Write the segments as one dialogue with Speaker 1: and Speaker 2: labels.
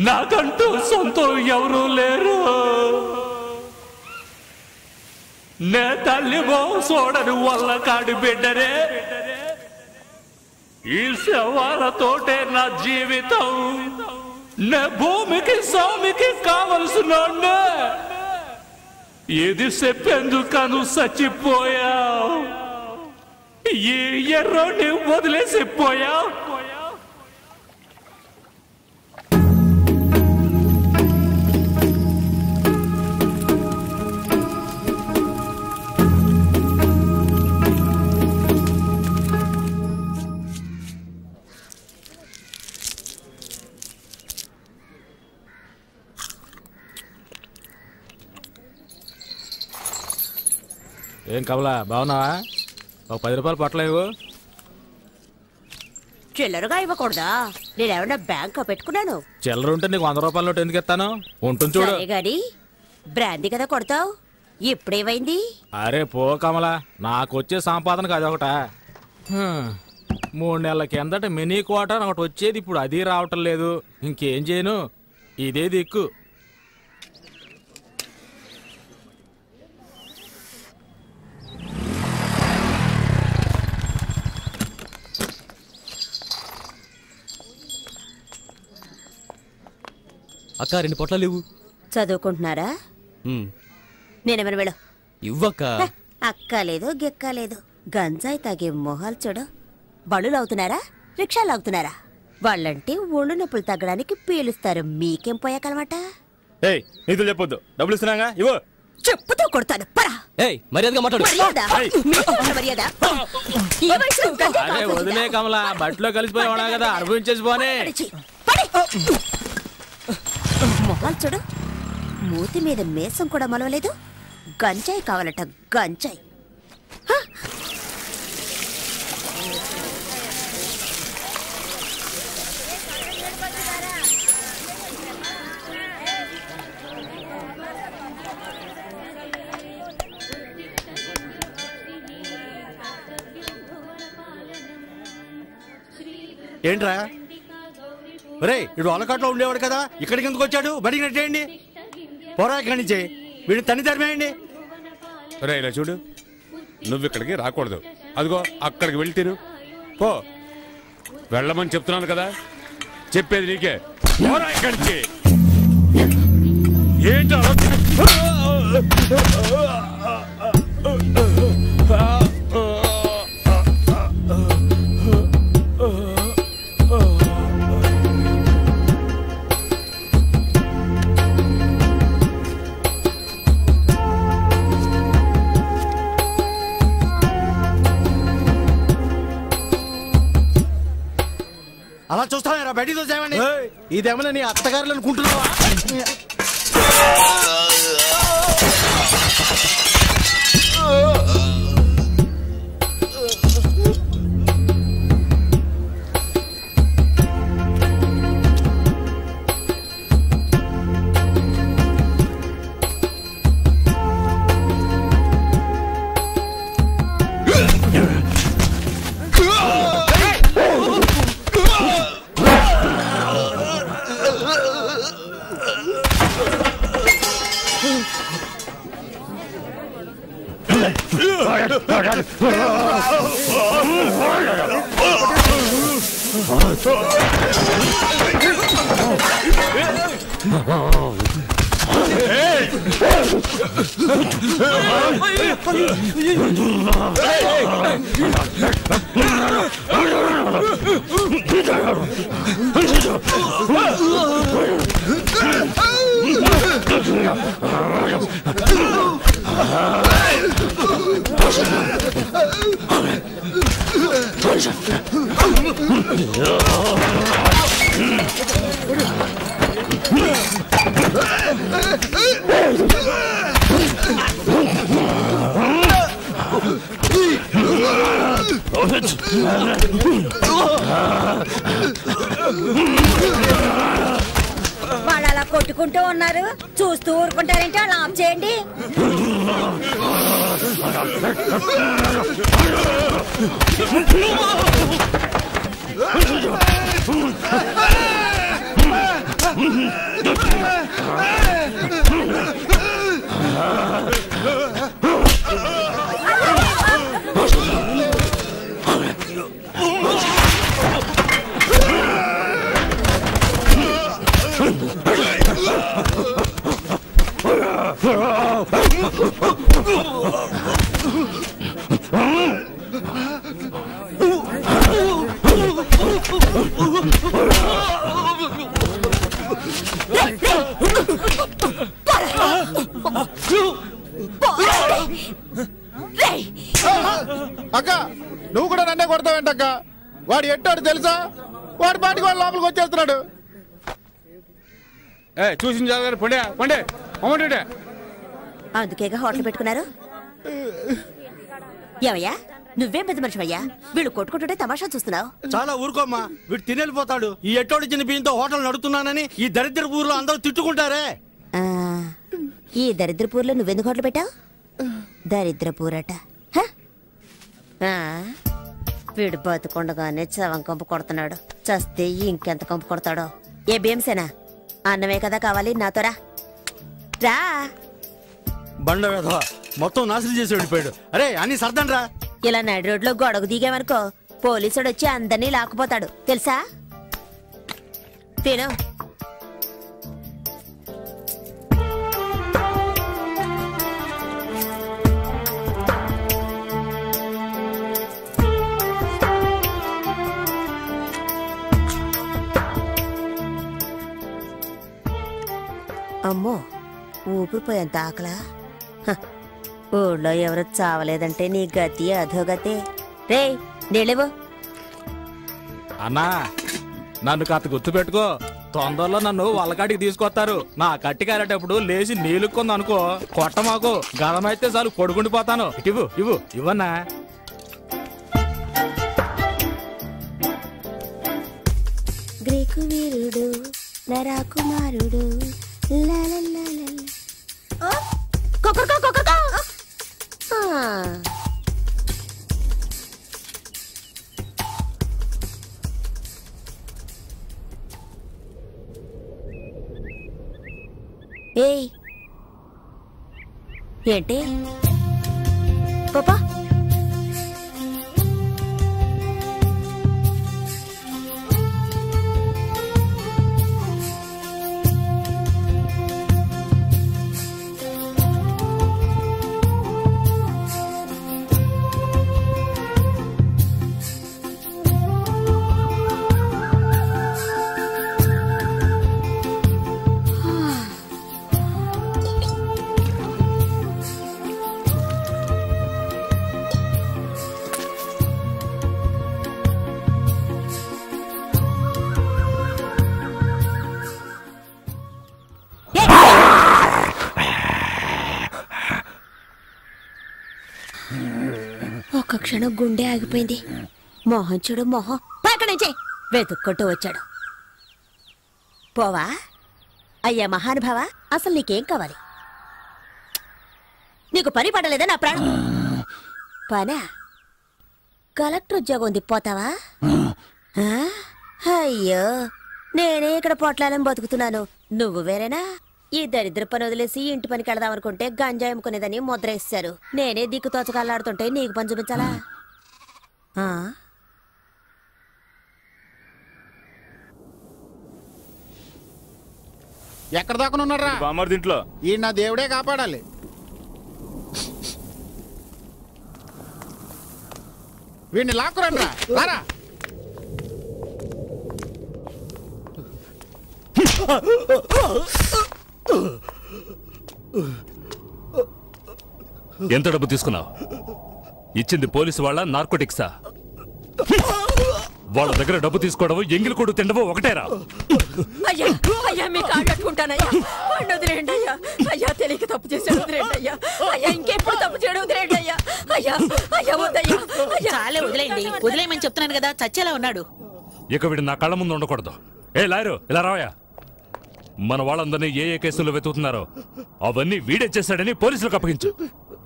Speaker 1: నాకంటూ సొంతం ఎవరూ లేరు. నే తల్లి చూడని వల్ల కాడి బిడ్డరే. ఈ శవాలతోటే నా జీవితం. నే భూమికి స్వామికి కావలసిన ఇది చెప్పేందుకను చచ్చిపోయావు. ఈ ఎర్రోని వదిలేసిపోయావు.
Speaker 2: ఏం కమలా బాగున్నావా? ఒక 10 రూపాయలు పట్టలేవు.
Speaker 3: చిల్లరగా ఇవ్వకూడదా? నేనేమన్నా బ్యాంక్ పెట్టుకున్నాను.
Speaker 2: చిల్లర ఉంటే నీకు 100 రూపాయల నోటు ఎందుకు ఇస్తాను? ఉంటుంది చూడు.
Speaker 3: గాడి బ్రాందీ కదా కొడతావు. ఇప్పుడేమైంది?
Speaker 2: అరే పో కమలా, నాకు వచ్చే సంపాదనకు అదొకట. 3 నెలల కిందట మినీ క్వార్టర్ ఒకటి వచ్చేది, ఇప్పుడు అది రావటం లేదు. ఇంకేం చేయను, ఇదే దిక్కు.
Speaker 4: అక్క 2 పొట్ల లేవు.
Speaker 3: చదువుకుంటున్నారా? నేనేమన్నా వెళ్ళు.
Speaker 4: ఇవ్వక్క.
Speaker 3: అక్కలేదు గిక్కలేదు. గంజాయి తాగే మొహాలు చూడు. బళ్ళు లాగుతున్నారా, రిక్షాలు లాగుతున్నారా? వాళ్ళంటే ఒళ్ళు నొప్పులు తగ్గడానికి పీలుస్తారు. మీకేం పోయాకలమాట?
Speaker 4: నీతో చెప్పొద్దు, డబ్బులు ఇస్తున్నాగా ఇవ్వు.
Speaker 3: చెప్పుతో కొడతాను.
Speaker 4: మర్యాదగా మాట్లాడు.
Speaker 2: వదిలే కమలా, బట్టలో కలిసిపోయావా కదా, అనుభవించేసి పోనే.
Speaker 3: మొహాలు చూడు, మూతి మీద మేసం కూడా మొలవలేదు. గంజాయి కావాలట, గంజాయి.
Speaker 5: ఏంట్రా రే, ఇడు అలకాట్లో ఉండేవాడు కదా, ఇక్కడికి ఎందుకు వచ్చాడు? బడికి నెట్టేయండి, పోరా ఇక్కడి నుంచి. వీడిని తన్ని తరిమేయండి.
Speaker 6: రే ఇలా చూడు, నువ్వు ఇక్కడికి రాకూడదు. అదిగో అక్కడికి వెళ్ళి తిరు పో. వెళ్ళమని చెప్తున్నాను కదా, చెప్పేది నీకే. పోరా ఇక్కడి నుంచి. ఏంటో
Speaker 5: అలా చూస్తారా? బయటికి చూసామండి. ఇదేమన్నా నీ అత్తగారులు అనుకుంటున్నావా?
Speaker 3: వాళ్ళు అలా కొట్టుకుంటూ ఉన్నారు, చూస్తూ ఊరుకుంటారంటే అలా ఆఫ్ చేయండి.
Speaker 7: అక్క నువ్వు కూడా నన్నే కొడతావేంటక్క? వాడు ఎట్టాడు తెలుసా? వాడి పాటికి వాడు లోపలికి వచ్చేస్తున్నాడు.
Speaker 6: చూసిన జాగ్రత్త పండే పండే అమ్మంటే
Speaker 3: అందుకేగా హోటల్ పెట్టుకున్నారు. ఏమయ్యా నువ్వేం పెద్ద మనిషివయ్యా, వీళ్ళు కొట్టుకుంటుంటే తమాషా చూస్తున్నావు.
Speaker 5: చాలా ఊరుకోమ్మా, వీడు తినేళ్ళిపోతాడు. ఈ ఎట్టోడి చిన్న బియ్యంతో హోటల్ నడుపుతున్నానని ఈ దరిద్ర ఊర్లో అందరూ తిట్టుకుంటారే.
Speaker 3: ఈ దరిద్రపూర్లో నువ్వెందుకు హోటల్ పెట్టావు? దరిద్రపూరట. వీడు బతుకుండగానే చవం కంపు కొడుతున్నాడు, చస్తే ఇంకెంత కంపు కొడతాడో. ఏ భీమసేనా అన్నమే కదా కావాలి, నాతో రా.
Speaker 5: బండ వేధవ మొత్తం నాశనం చేసి వెళ్ళిపోయాడు. అరే అని సర్దండి రా.
Speaker 3: ఇలా నడి రోడ్లో గొడవ దిగామనుకో పోలీసుడు వచ్చి అందరినీ లాక్కుపోతాడు తెలుసా. తిను. అమ్మో ఊపిరిపోయేంత ఆకలా. ఊళ్ళో ఎవరు చావలేదంటే నీ గతి అధోగతే. రే నీళ్ళేవో.
Speaker 2: అన్నా నన్ను కాస్త గుర్తు పెట్టుకో, తొందరలో నన్ను వాళ్ళకాడికి తీసుకొస్తారు. నా కట్టి కారేటప్పుడు లేచి నీళ్ళుకుంది అనుకో, కొట్ట మాకు గదమైతే చాలు పడుకుండిపోతాను. ఇవ్వు ఇవ్వు ఇవ్వన్నా.
Speaker 3: గ్రీకు వీరుడు నరాకుమారుడు ఏయ్ ఏంటి పాపా? ఒక్క క్షణం గుండె ఆగిపోయింది. మొహం చూడు మొహం, పక్కన నుంచి వెతుక్కుంటూ వచ్చాడు. పోవా అయ్యా మహానుభావ, అసలు నీకేం కావాలి? నీకు పని పడలేదా నా ప్రాణం? పనా? కలెక్టర్ ఉద్యోగం ఉంది, పోతావా? అయ్యో నేనే ఇక్కడ పొట్లాలని బతుకుతున్నాను, నువ్వు వేరేనా? ఈ దరిద్ర పని వదిలేసి ఇంటి పనికి వెళదాం అనుకుంటే గంజాయి అమ్ముకునేదని ముద్ర వేస్తారు. నేనే దిక్కు తోచకల్లాడుతుంటే నీకు పని చూపించాలా?
Speaker 7: ఎక్కడ దాకా
Speaker 4: బామ్మర్ దీంట్లో
Speaker 7: ఈ నా దేవుడే కాపాడాలి. వీడిని లాక్కురండి రారా.
Speaker 1: ఎంత డబ్బు తీసుకున్నావు? ఇచ్చింది పోలీసు వాళ్ళ నార్కోటిక్సా? వాళ్ళ దగ్గర డబ్బు తీసుకోవడం ఎంగిలి కొడు తిండవో ఒకటేరా?
Speaker 3: అయ్యా అయ్యా మీ కాళ్ళట్టుకుంటానయ్యా, వదిలేండి అయ్యా. అయ్యా తెలియక తప్పు చేశాడు, వదిలేండి అయ్యా. అయ్యా ఇంకెప్పుడు తప్పు చేయడం, వదిలేండి అయ్యా. అయ్యా అయ్యా వద్దయ్యా.
Speaker 8: చాలే వదిలేయండి, వదిలేయమని చెప్తున్నాను కదా, చచ్చేలా ఉన్నాడు.
Speaker 1: ఇక వీడు నా కళ్ళ ముందు ఉండకూడదు. ఏ లాయరు ఇలా రావయా. మన వాళ్ళందరినీ ఏ ఏ కేసుల్లో వెతుకుతున్నారో అవన్నీ వీడే చేశాడని పోలీసులకు అప్పగించు.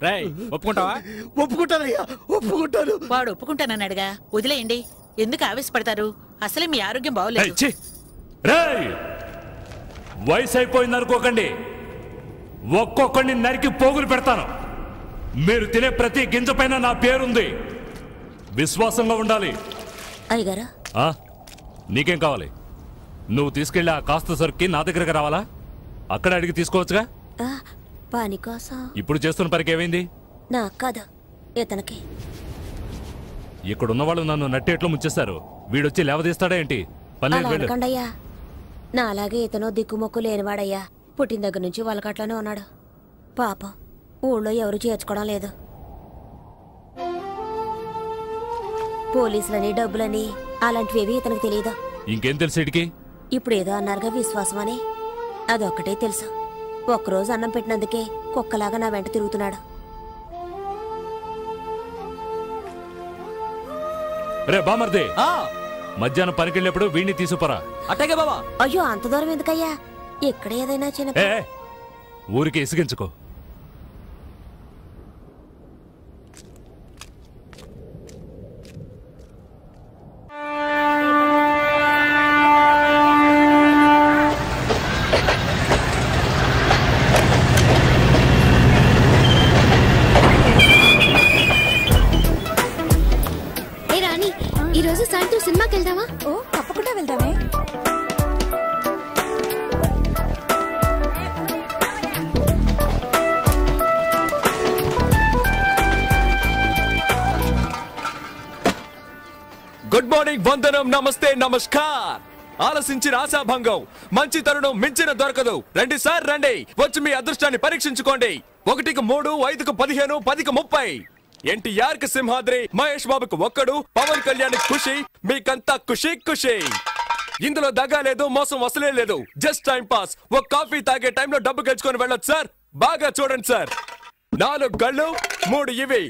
Speaker 2: రేయ్ ఒప్పుకుంటావా?
Speaker 5: ఒప్పుకుంటానయ్యా, ఒప్పుకుంటాను.
Speaker 8: వాడు ఒప్పుకుంటానన్నాడుగా, వదిలేయండి. ఎందుకు ఆవేశపడతారు? అసలే మీ ఆరోగ్యం బాగోలేదు.
Speaker 1: రేయ్ వయసు అయిపోయింది అనుకోకండి, ఒక్కొక్కడిని నరికి పోగులు పెడతాను. మీరు తినే ప్రతి గింజ పైన నా పేరుంది. విశ్వాసంగా ఉండాలి.
Speaker 3: అయ్యగారా,
Speaker 1: నీకేం కావాలి? నువ్వు తీసుకెళ్ళి ఆ కాస్త సరుక్కి నా దగ్గరకు రావాలా? అక్కడ అడిగి తీసుకోవచ్చుగా.
Speaker 3: పని కోసం
Speaker 1: ఇప్పుడు చేస్తున్న పనికి ఏమైంది?
Speaker 3: నాకు కాదు, ఇతనికి.
Speaker 1: ఇక్కడున్న వాళ్ళు నన్ను నట్టేట్లో ముంచేస్తారు. వీడొచ్చి లేవదీస్తాడా ఏంటి?
Speaker 3: అలా అనకండయ్యా, నా అలాగే ఇతను దిక్కుమొక్కు లేనివాడయ్యా. పుట్టిన దగ్గర నుంచి వాళ్ళకట్లోనే ఉన్నాడు. పాపం ఊళ్ళో ఎవరు చేర్చుకోవడం లేదు. పోలీసులని, డబ్బులని అలాంటివేవి ఇతనికి తెలియదు.
Speaker 1: ఇంకేం తెలుసు ఇడికి?
Speaker 3: ఇప్పుడు ఏదో అన్నారుగా విశ్వాసం అని, అదొక్కటే తెలుసు. ఒక్కరోజు అన్నం పెట్టినందుకే కుక్కలాగా నా వెంట తిరుగుతున్నాడు.
Speaker 1: రే బామర్ది, మధ్యాహ్నం పనికెళ్ళినప్పుడు వీడిని తీసుకురా.
Speaker 4: అట్టగే బాబా.
Speaker 3: అయ్యో, అంత దూరం ఎందుకయ్యా? ఇక్కడ ఏదైనా చిన్న
Speaker 1: ఊరికి ఇసిగించుకో.
Speaker 9: ఈరోజు సాయంత్రం సినిమాకి వెళ్దామా?
Speaker 3: ఓ, తప్పకుండా వెళ్దామే.
Speaker 10: గుడ్ మార్నింగ్, వందనం, నమస్తే, నమస్కార్. ఆలసించిన ఆశాభంగం, మంచి తరుణం మించిన దొరకదు. రండి సార్, రండి, వచ్చి మీ అదృష్టాన్ని పరీక్షించుకోండి. 1కి 3, 5కి 15, 10కి 30. ఎన్టీఆర్ కి సింహాద్రి, మహేష్ బాబుకు ఒక్కడు, పవన్ కళ్యాణ్ ఖుషి, మీకంతా ఖుషి ఖుషి. ఇందులో దగ్గా లేదు, మోసం వసలే లేదు. Just time pass. ఒక కాఫీ తాగే టైంలో డబ్బు గెలుచుకొని వెళ్ళొచ్చు సార్. బాగా చూడండి సార్. 4 గళ్ళు, 3 ఇవి.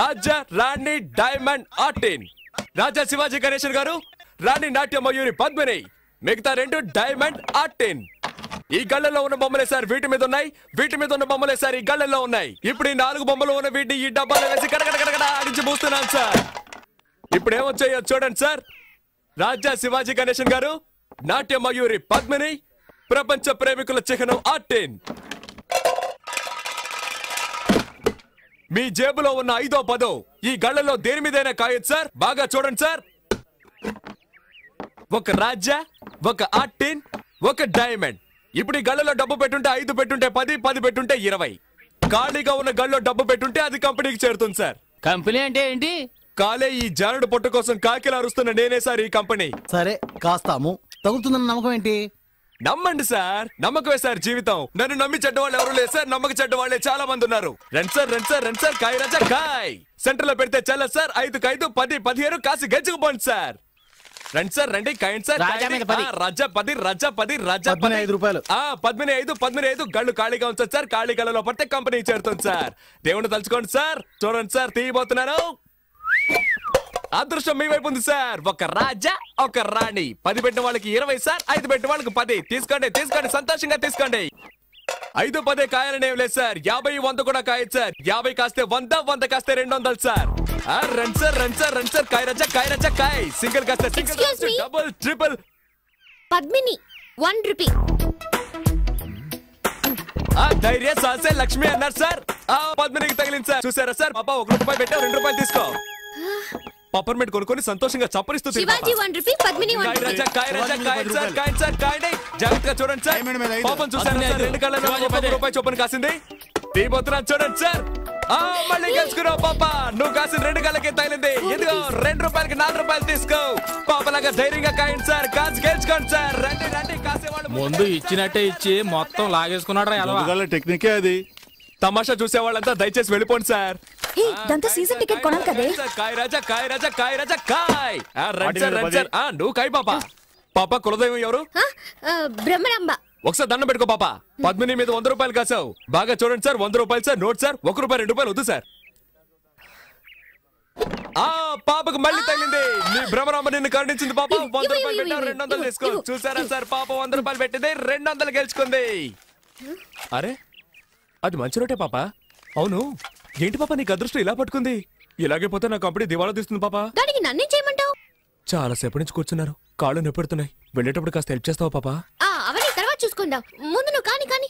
Speaker 10: రాజా, రాణి, డైమండ్, ఆర్టిన్. రాజా శివాజీ గణేశన్ గారు, రాణి నాట్య మయూరి పద్మిని, మిగతా 2 డైమండ్, ఆర్టిన్. ఈ గళ్ళల్లో ఉన్న బొమ్మలే సార్ వీటి మీద ఉన్నాయి, వీటి మీద ఉన్న బొమ్మలే సార్ ఈ గళ్ళల్లో ఉన్నాయి. ఇప్పుడు ఈ 4 బొమ్మలు ఉన్న వీటిని ఈ డబ్బాలో వేసి కడగడగడగడ ఆడించి పూస్తున్నాను సార్. ఇప్పుడు ఏమొచ్చాయో చూడండి సార్. రాజా శివాజీ గణేశన్ గారు, నాట్య మయూరి పద్మిని, ప్రపంచ ప్రేమికుల చిహ్నం ఆర్టిన్. మీ జేబులో ఉన్న 5వ 10 ఈ గళ్ళలో దేని మీదైనా కాయొచ్చు సార్. బాగా చూడండి సార్. ఒక రాజా, ఒక ఆర్టిన్, ఒక డైమండ్. ఇప్పుడు ఈ గళ్ళలో డబ్బు పెట్టుంటే 5 పెట్టుంటే 10, 10 పెట్టుంటే 20. ఖాళీగా ఉన్న గళ్ళలో డబ్బు పెట్టుంటే అది కంపెనీకి చేరుతుంది సార్.
Speaker 2: కంపెనీ అంటే ఏంటి?
Speaker 10: కాలే ఈ జానుడు పొట్ట కోసం కాకిలా అరుస్తున్న నేనే సార్ ఈ కంపెనీ.
Speaker 5: సరే, కాస్తాము. తగులుతుందన్న నమ్మకం ఏంటి?
Speaker 10: నమ్మండి సార్, నమ్మకమే సార్ జీవితం. నన్ను నమ్మి చెడ్డవాళ్ళు ఎవరు లేదు సార్, నమ్మక చెడ్డవాళ్లే చాలా మంది ఉన్నారు. రండి సార్, రండి సార్, రండి సార్. కాయ రాజా కాయ్. సెంటర్ లో పెడితే చల్ల సార్. 5కి 5, 10, 15 కాసి గెలుచుకుపోండి సార్. రండి సార్, రండి, కాయండి సార్. రాజా 10, రాజా 10, రాజా
Speaker 5: 5 రూపాయలు.
Speaker 10: 15, 15 గళ్ళు ఖాళీగా ఉంచండి సార్. ఖాళీ గళ్ళలో పడితే కంపెనీ చేరుతుంది సార్. దేవుని తలుచుకోండి సార్. చూడండి సార్, తీయబోతున్నాను. అదృష్టం మీ వైపు ఉంది సార్. ఒక రాజా, ఒక రాణి. 10 పెట్టిన వాళ్ళకి 20 సార్, 5 పెట్టిన వాళ్ళకి 10. తీసుకోండి, తీసుకోండి, సంతోషంగా తీసుకోండి. 5, 10 కాయాలని ఏం లేదు సార్. 50, 100 కూడా కాయచ్చు సార్. 50 కాస్తే 100, 100 కాస్తే 200 సార్. రండి సార్, రండి సార్, రండి సార్. కాయ రాజా, కాయ రాజా కాయ్. సింగిల్ కాస్తే single, double, triple.
Speaker 9: Padmini 1 rupee.
Speaker 10: ధైర్య సాసే లక్ష్మి అన్నారు సార్. పద్మినికి తగిలింది సార్. చూసారా సార్? పాప 1 రూపాయి పెట్టా, 2 రూపాయలు తీసుకో. పప్పర్మెంట్ కొనుక్కొని సంతోషంగా చప్పరిస్తూ
Speaker 9: శివాజీ 1 రూపీ, పద్మిని 1 రూపీ.
Speaker 10: జాగ్రత్తగా చూడండి సార్. పాపం చూసారా సార్? 2 కళ్ళలో 1 రూపాయి చొప్పున కాసింది. తీయబోతున్నా చూడండి సార్. మళ్ళీ గెలుచుకున్నావు పాప. నువ్వు కాసిన 2 కళ్ళకి తగిలింది. ఇదిగో 2 రూపాయలకి 4 రూపాయలు తీసుకో. పాపలాగా ధైర్యంగా కాయండి సార్. కాసి గెలుచుకోండి సార్. రండి, రండి, కాసేవాళ్ళు
Speaker 2: ముందు ఇచ్చినట్టే ఇచ్చి మొత్తం లాగేసుకున్నాడు.
Speaker 7: టెక్నికే అది.
Speaker 10: తమాషా చూసే వాళ్ళంతా దయచేసి వెళ్ళిపోండి సార్.
Speaker 3: దాంతో సీజన్ టికెట్ కొనాలి కదే.
Speaker 10: కాయ్ రాజా, కాయ్ రాజా, కాయ్ రాజా కాయ్. రండి సార్, రండి సార్. నువ్వు కాయ్ పాప. పాప కులదైవం ఎవరు?
Speaker 9: బ్రహ్మరాంబ.
Speaker 10: ఒకసారి దండం పెట్టుకో పాప. పద్మిని మీద 100 రూపాయలు కాసావు. బాగా చూడండి సార్. 100 రూపాయలు సార్. Note sir. 1 రూపాయి 2 రూపాయలు వద్దు సార్. పాపకు మళ్ళీ తగిలింది. నీ భ్రమరాంబ నిన్ను కరుణించింది పాప. 100 రూపాయలు పెట్టావు, 200 తీసుకో. చూసారా సార్? పాప 100 రూపాయలు పెట్టింది, 200 గెలుచుకుంది. అరే, అది మంచి రోటే పాప. అవును, ఏంటి పాప నీకు అదృష్టం ఇలా పట్టుకుంది? ఇలాగే పోతే నా కంపెనీ దివాళా తీస్తుంది పాప.
Speaker 9: దానికి నన్నేం చేయమంటావు?
Speaker 10: చాలా సేపటి నుంచి కూర్చున్నారు, కాళ్ళు నొప్పెడుతున్నాయి. వెళ్ళేటప్పుడు కాస్త హెల్ప్ చేస్తావా పాప?
Speaker 9: అవన్నీ తర్వాత చూసుకుందాం. ముందు నువ్వు కాని కాని.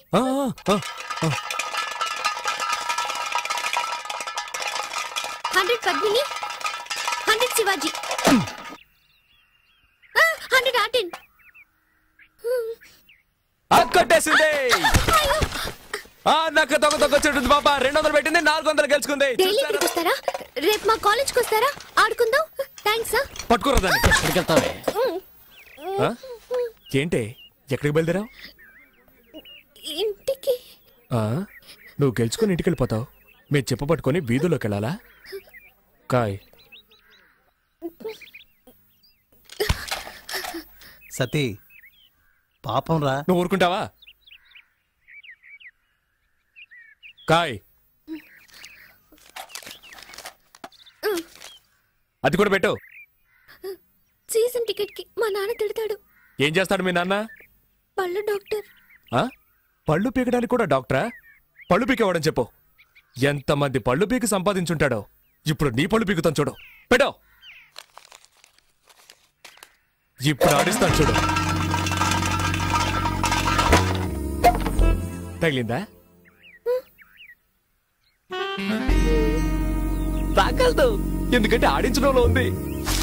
Speaker 9: 100 పద్మిని, 100 శివాజీ, 100 ఆర్టిన్.
Speaker 10: కొట్టేసింది. నాకు తొక్కొచ్చుంటుంది పాప. 200 పెట్టింది, 400 గెలుచుకుంది.
Speaker 9: డైలీ ఇక్కడికి వస్తారా? రేపు మా కాలేజ్కి వస్తారా? ఆడుకుందాం. థ్యాంక్స్.
Speaker 10: పట్టుకోరా దాన్ని. ఎక్కడికి వెళ్తావే? ఏంటే ఎక్కడికి బయలుదేరావు?
Speaker 9: ఇంటికి.
Speaker 10: నువ్వు గెలుచుకుని ఇంటికి వెళ్ళిపోతావు. మీరు చెప్ప పట్టుకొని వీధుల్లోకి వెళ్ళాలా? కాయ్
Speaker 5: సతీ పాపం రా.
Speaker 10: నువ్వు ఊరుకుంటావా? కాయ్ అది కూడా పెట్టు.
Speaker 9: సీజన్ టికెట్ కి మా నాన్న తిడతాడు.
Speaker 10: ఏం చేస్తాడు మీ నాన్న?
Speaker 9: పళ్ళు డాక్టర్.
Speaker 10: పళ్ళు పీకడానికి కూడా డాక్టరా? పళ్ళు పీకేవాడని చెప్పు. ఎంతమంది పళ్ళు పీకి సంపాదించుంటాడో. ఇప్పుడు నీ పళ్ళు పీకుతాను చూడు. పెట్టో. ఇప్పుడు ఆడిస్తాను చూడు. తగిలిందా? తాకల్దు, ఎందుకంటే ఆడించడంలో ఉంది.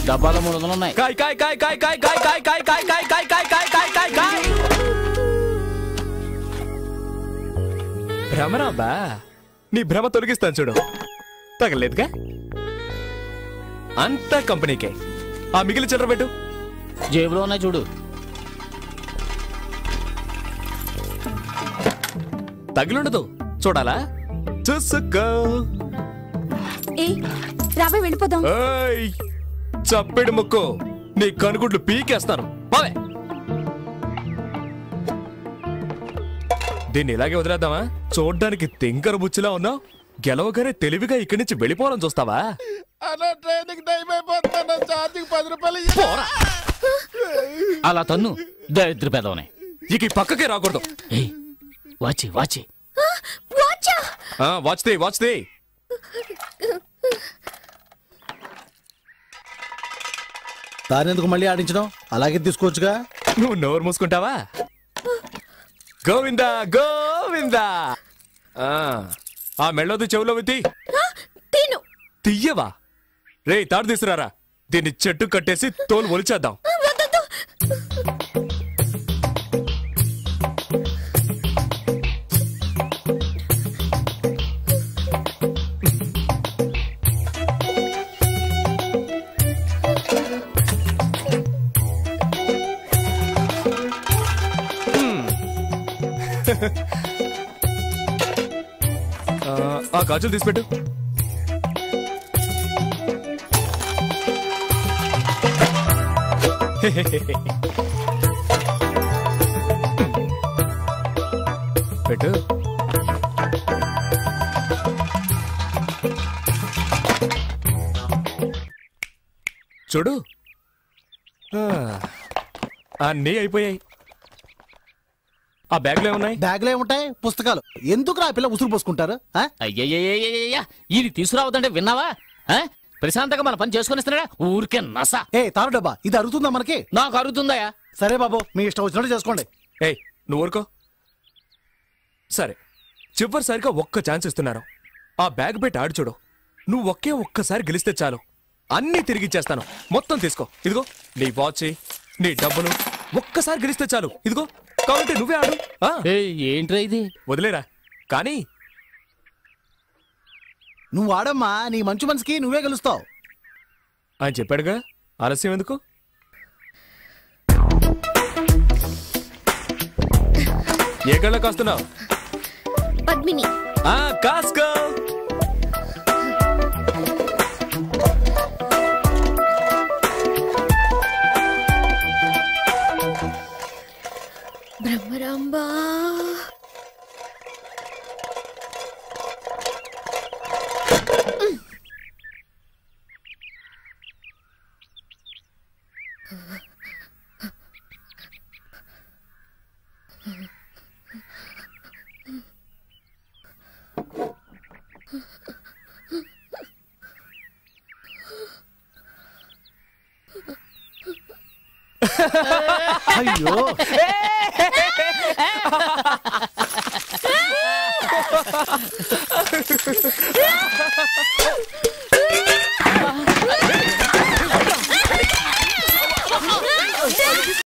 Speaker 4: డబ్బాలో 300 ఉన్నాయి.
Speaker 10: కాయ్ కాయ్ కాయ్ కాయ్ కాయ్ కాయ్ కాయ్ కాయ్ కాయ్ కాయ్ కాయ్ కాయ్ కాయ్ కాయ్ కాయ్ కాయ్. భ్రమరాంబా, నీ భ్రమ తొలగిస్తాను చూడు. తగలేదుగా? అంతా కంపెనీకే. ఆ మిగిలిన చిల్లర పెట్టు.
Speaker 4: జేబులో ఉన్నాయి చూడు.
Speaker 10: తగిలుండదు, చూడాలా? చూసుకో.
Speaker 3: రాబోయ్ వెళ్ళిపోదాం.
Speaker 10: చప్పెడు ముక్కు, నీ కనుగుడ్లు పీకేస్తాను. బావే, దీన్ని ఇలాగే వదిలేద్దామా? చూడ్డానికి తింకర బుచ్చిలా ఉన్నావు. గెలవగానే తెలివిగా ఇక్కడి నుంచి వెళ్ళిపోవాలని చూస్తావా?
Speaker 4: అలా తన్ను దరిద్ర పెదవనే.
Speaker 10: ఇక ఈ పక్కకే రాకూడదు.
Speaker 4: వాచి వాచి
Speaker 10: వాచ్ది వాచ్ది.
Speaker 5: దానెందుకు మళ్ళీ ఆడించడం? అలాగే తీసుకోవచ్చుగా.
Speaker 10: నువ్వు నోరు మూసుకుంటావా? గోవిందా గోవిందా. ఆ మెళ్ళోది చెవులో విత్తి తీయవా? రే తాడు తీసుకురారా. దీన్ని చెట్టు కట్టేసి తోలు ఒలిచేద్దాం. ఆ గాజులు తీసిపెట్టు. పెట్టు. చూడు, అన్నీ అయిపోయాయి. ఆ బ్యాగ్లో ఏమున్నాయి?
Speaker 5: బ్యాగ్లో ఏముంటాయి? పుస్తకాలు. ఎందుకు రా పిల్ల ఉసురు పోసుకుంటారు?
Speaker 4: అయ్యయ్యా, ఇది తీసుకురావద్దంటే విన్నావా? ప్రశాంతంగా మన పని చేసుకుని ఇస్తున్నాడా? ఊరికే నస.
Speaker 5: తారు డబ్బా, ఇది అరుగుతుందా మనకి?
Speaker 4: నాకు అరుగుతుందా?
Speaker 5: సరే బాబు, మీ ఇష్టం వచ్చినట్టు చేసుకోండి.
Speaker 10: నువ్వు ఊరుకో. సరే, చివరిసారిగా ఒక్క ఛాన్స్ ఇస్తున్నారు. ఆ బ్యాగ్ పెట్టి ఆడి చూడు. నువ్వు ఒక్కసారి గెలిస్తే చాలు, అన్నీ తిరిగిచ్చేస్తాను. మొత్తం తీసుకో. ఇదిగో నీ వాచ్, నీ డబ్బులు. ఒక్కసారి గెలిస్తే చాలు. ఇదిగో కాబట్టి నువ్వే ఆడు.
Speaker 4: ఏంట్రా ఇది?
Speaker 10: వదిలేరా. కానీ
Speaker 5: నువ్వు ఆడమ్మా, నీ మంచి మనసుకి నువ్వే గెలుస్తావు.
Speaker 10: ఆయన చెప్పాడుగా, ఆలస్యం ఎందుకు? ఏ కళ్ళ కాస్తున్నావు?
Speaker 9: పద్మిని.
Speaker 10: కాస్కో.
Speaker 9: బ్రహ్మరాంబా.
Speaker 5: అయ్యో,